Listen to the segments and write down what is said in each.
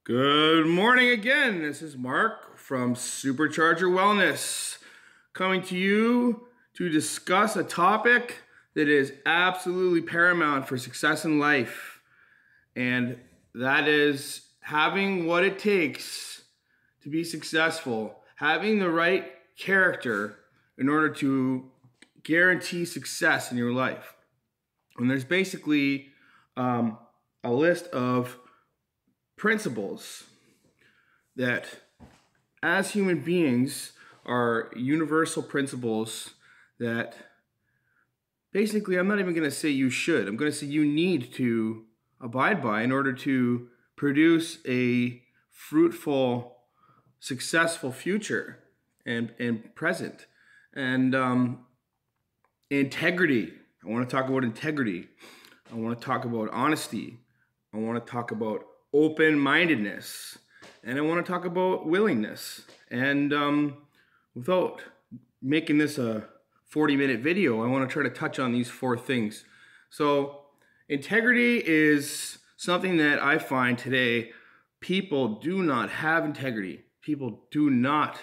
Good morning again. This is Mark from Supercharger Wellness coming to you to discuss a topic that is absolutely paramount for success in life, and that is having what it takes to be successful, having the right character in order to guarantee success in your life. And there's basically a list of principles that as human beings are universal principles that basically I'm not even going to say you should. I'm going to say you need to abide by in order to produce a fruitful, successful future and present. And integrity. I want to talk about integrity. I want to talk about honesty. I want to talk about open-mindedness, and I want to talk about willingness. And without making this a 40-minute video, I want to try to touch on these four things. So integrity is something that I find today people do not have integrity. People do not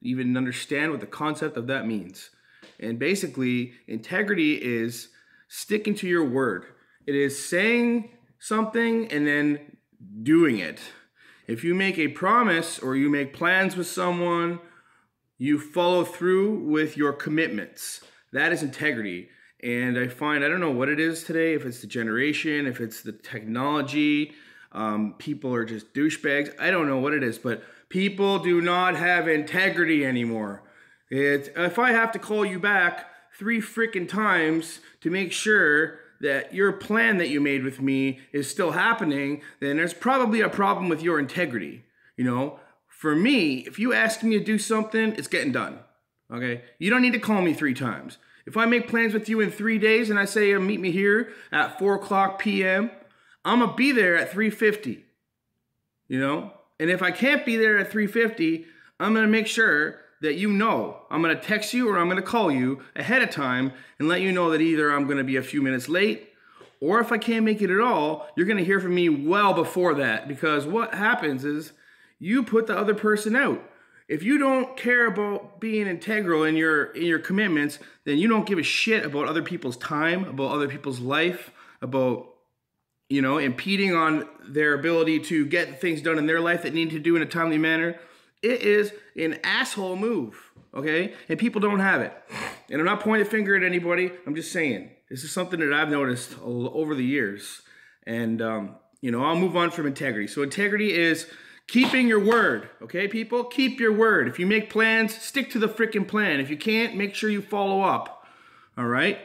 even understand what the concept of that means. And basically, integrity is sticking to your word. It is saying something and then doing it. If you make a promise or you make plans with someone, you follow through with your commitments. That is integrity. And I find, I don't know what it is today, if it's the generation, if it's the technology, people are just douchebags. I don't know what it is, but people do not have integrity anymore. If I have to call you back 3 freaking times to make sure that your plan that you made with me is still happening, then there's probably a problem with your integrity. You know, for me, if you ask me to do something, it's getting done. Okay? You don't need to call me 3 times. If I make plans with you in 3 days and I say meet me here at 4 o'clock p.m., I'm gonna be there at 3:50. You know? And if I can't be there at 3:50, I'm gonna make sure that you know. I'm going to text you or I'm going to call you ahead of time and let you know that either I'm going to be a few minutes late, or if I can't make it at all, you're going to hear from me well before that, because what happens is you put the other person out. If you don't care about being integral in your commitments, then you don't give a shit about other people's time, about other people's life, about, you know, impeding on their ability to get things done in their life that need to do in a timely manner. It is an asshole move, okay? And people don't have it. And I'm not pointing a finger at anybody. I'm just saying. This is something that I've noticed over the years. And, you know, I'll move on from integrity. So integrity is keeping your word, okay, people? Keep your word. If you make plans, stick to the freaking plan. If you can't, make sure you follow up, all right?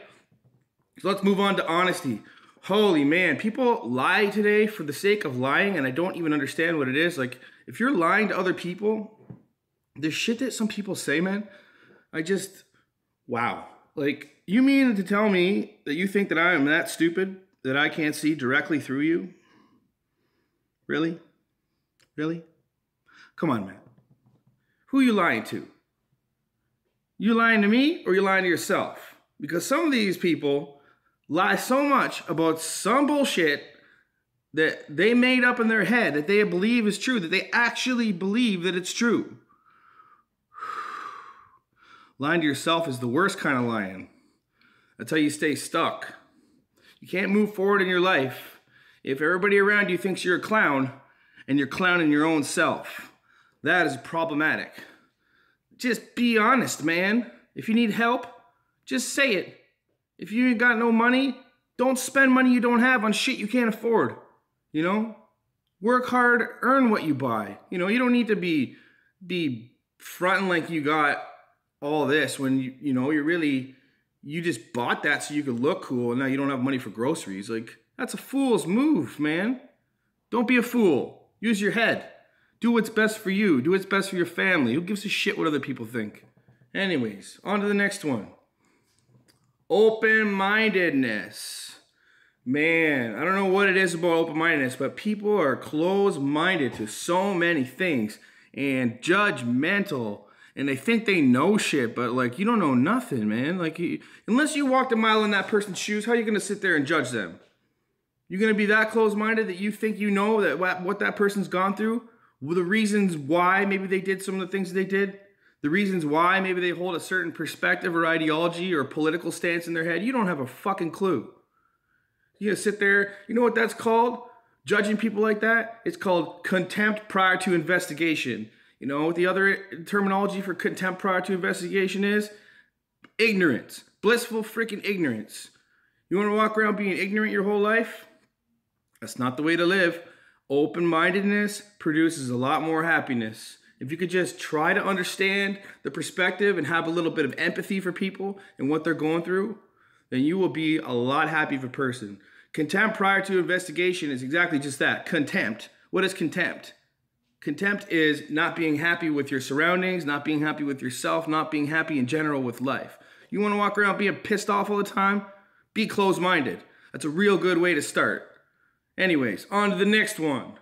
So let's move on to honesty. Holy man, people lie today for the sake of lying, and I don't even understand what it is. Like, if you're lying to other people, the shit that some people say, man, wow. Like, you mean to tell me that you think that I am that stupid that I can't see directly through you? Really? Really? Come on, man. Who are you lying to? You lying to me or you lying to yourself? Because some of these people lie so much about some bullshit that they made up in their head that they believe is true, that they actually believe that it's true. Lying to yourself is the worst kind of lying. That's how you stay stuck. You can't move forward in your life if everybody around you thinks you're a clown and you're clowning your own self. That is problematic. Just be honest, man. If you need help, just say it. If you ain't got no money, don't spend money you don't have on shit you can't afford. You know? Work hard, earn what you buy. You know, you don't need to be fronting like you got all this when you know you just bought that so you could look cool and now you don't have money for groceries. Like, that's a fool's move, man. Don't be a fool. Use your head. Do what's best for you. Do what's best for your family. Who gives a shit what other people think? Anyways, on to the next one. Open-mindedness. Man, I don't know what it is about open-mindedness, but people are closed-minded to so many things and judgmental, and they think they know shit, but like, you don't know nothing, man. Like, unless you walked a mile in that person's shoes, how are you going to sit there and judge them? You're going to be that close-minded that you think you know that what that person's gone through, the reasons why maybe they did some of the things they did, the reasons why maybe they hold a certain perspective or ideology or political stance in their head. You don't have a fucking clue. You're going to sit there, you know what that's called? Judging people like that? It's called contempt prior to investigation. You know what the other terminology for contempt prior to investigation is? Ignorance. Blissful freaking ignorance. You want to walk around being ignorant your whole life? That's not the way to live. Open-mindedness produces a lot more happiness. If you could just try to understand the perspective and have a little bit of empathy for people and what they're going through, then you will be a lot happier of a person. Contempt prior to investigation is exactly just that, contempt. What is contempt? Contempt is not being happy with your surroundings, not being happy with yourself, not being happy in general with life. You want to walk around being pissed off all the time? Be closed-minded. That's a real good way to start. Anyways, on to the next one.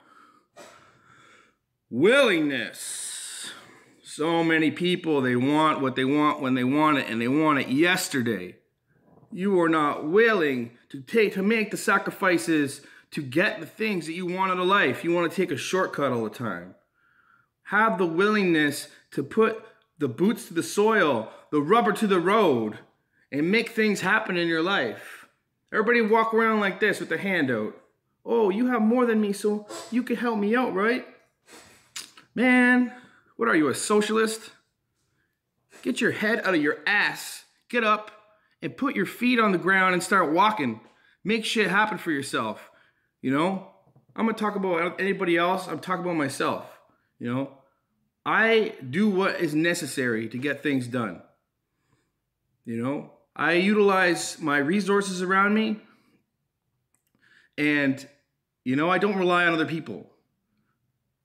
Willingness. So many people, they want what they want when they want it, and they want it yesterday. You are not willing to make the sacrifices to get the things that you want out of life. You want to take a shortcut all the time. Have the willingness to put the boots to the soil, the rubber to the road, and make things happen in your life. Everybody walk around like this with their hand out. Oh, you have more than me, so you can help me out, right? Man, what are you, a socialist? Get your head out of your ass. Get up and put your feet on the ground and start walking. Make shit happen for yourself. You know, I'm going to talk about anybody else. I'm talking about myself. You know, I do what is necessary to get things done. You know, I utilize my resources around me. And, you know, I don't rely on other people.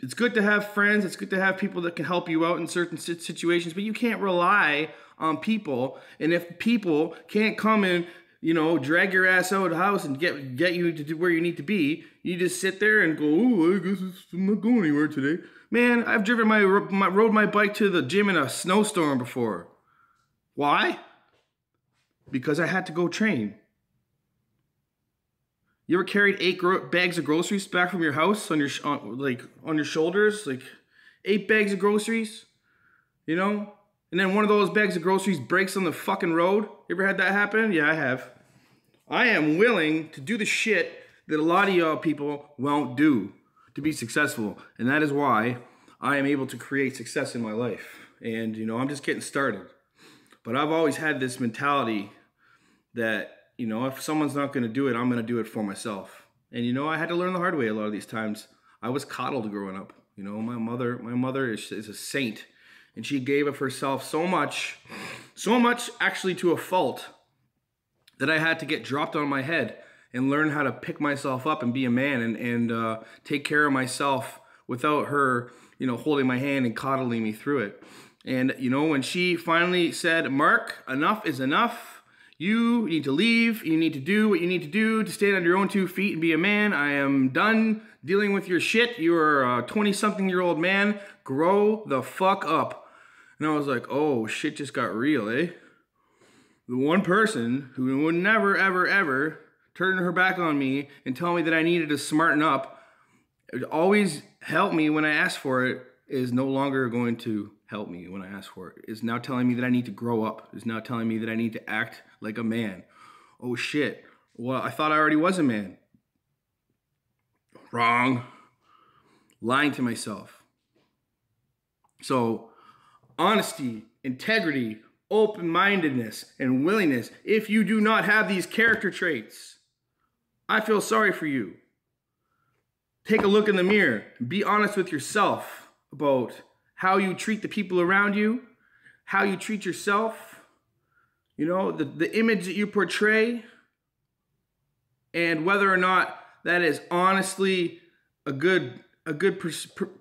It's good to have friends. It's good to have people that can help you out in certain situations. But you can't rely on people. And if people can't come and, you know, drag your ass out of the house and get you to where you need to be, you just sit there and go, oh, I guess I'm not going anywhere today. Man, I've rode my bike to the gym in a snowstorm before. Why? Because I had to go train. You ever carried 8 bags of groceries back from your house on your shoulders, like 8 bags of groceries, you know? And then one of those bags of groceries breaks on the fucking road. You ever had that happen? Yeah, I have. I am willing to do the shit that a lot of y'all people won't do to be successful. And that is why I am able to create success in my life. And, you know, I'm just getting started. But I've always had this mentality that, you know, if someone's not going to do it, I'm going to do it for myself. And, you know, I had to learn the hard way a lot of these times. I was coddled growing up. You know, my mother is a saint. And she gave of herself so much actually to a fault that I had to get dropped on my head and learn how to pick myself up and be a man and take care of myself without her, you know, holding my hand and coddling me through it. And, you know, when she finally said, Mark, enough is enough. You need to leave. You need to do what you need to do to stand on your own 2 feet and be a man. I am done dealing with your shit. You are a 20-something-year-old man. Grow the fuck up. And I was like, oh, shit just got real, eh? The one person who would never, ever, ever turn her back on me and tell me that I needed to smarten up, always help me when I asked for it, is no longer going to help me when I ask for it. Is now telling me that I need to grow up. Is now telling me that I need to act like a man. Oh shit. Well, I thought I already was a man. Wrong. Lying to myself. So, honesty, integrity, open-mindedness, and willingness. If you do not have these character traits, I feel sorry for you. Take a look in the mirror. Be honest with yourself about how you treat the people around you, how you treat yourself, you know, the image that you portray, and whether or not that is honestly a good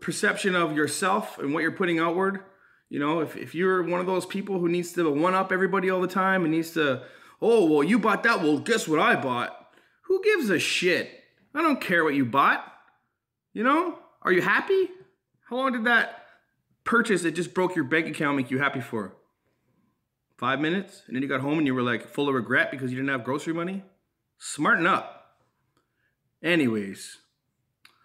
perception of yourself and what you're putting outward. You know, if you're one of those people who needs to one-up everybody all the time and needs to, oh, well, you bought that, well, guess what I bought? Who gives a shit? I don't care what you bought. You know, are you happy? How long did that purchase that just broke your bank account make you happy for? 5 minutes? And then you got home and you were like full of regret because you didn't have grocery money? Smarten up. Anyways,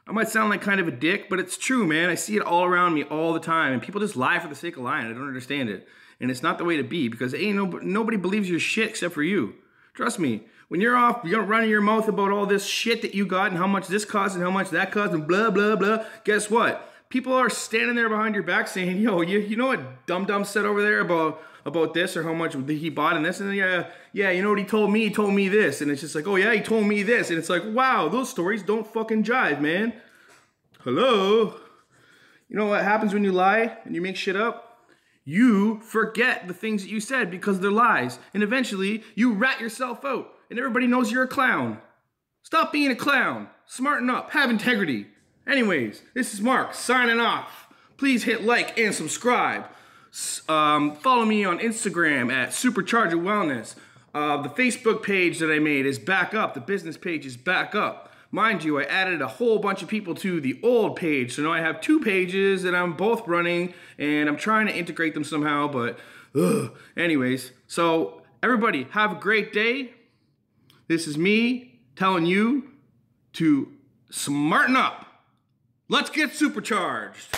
I might sound like kind of a dick, but it's true, man. I see it all around me all the time, and people just lie for the sake of lying. I don't understand it. And it's not the way to be, because nobody believes your shit except for you. Trust me, when you're running your mouth about all this shit that you got and how much this costs and how much that costs and blah, blah, blah, guess what? People are standing there behind your back saying, yo, you know what Dum said over there about this, or how much he bought in this, and yeah, you know what he told me? He told me this. And it's just like, oh yeah, he told me this. And it's like, wow, those stories don't fucking jive, man. Hello? You know what happens when you lie and you make shit up? You forget the things that you said because they're lies. And eventually, you rat yourself out. And everybody knows you're a clown. Stop being a clown. Smarten up. Have integrity. Anyways, this is Mark signing off. Please hit like and subscribe. Follow me on Instagram at Supercharger Wellness. The Facebook page that I made is back up. The business page is back up. Mind you, I added a whole bunch of people to the old page, so now I have 2 pages that I'm both running, and I'm trying to integrate them somehow, but anyways, so everybody have a great day. This is me telling you to smarten up. Let's get supercharged.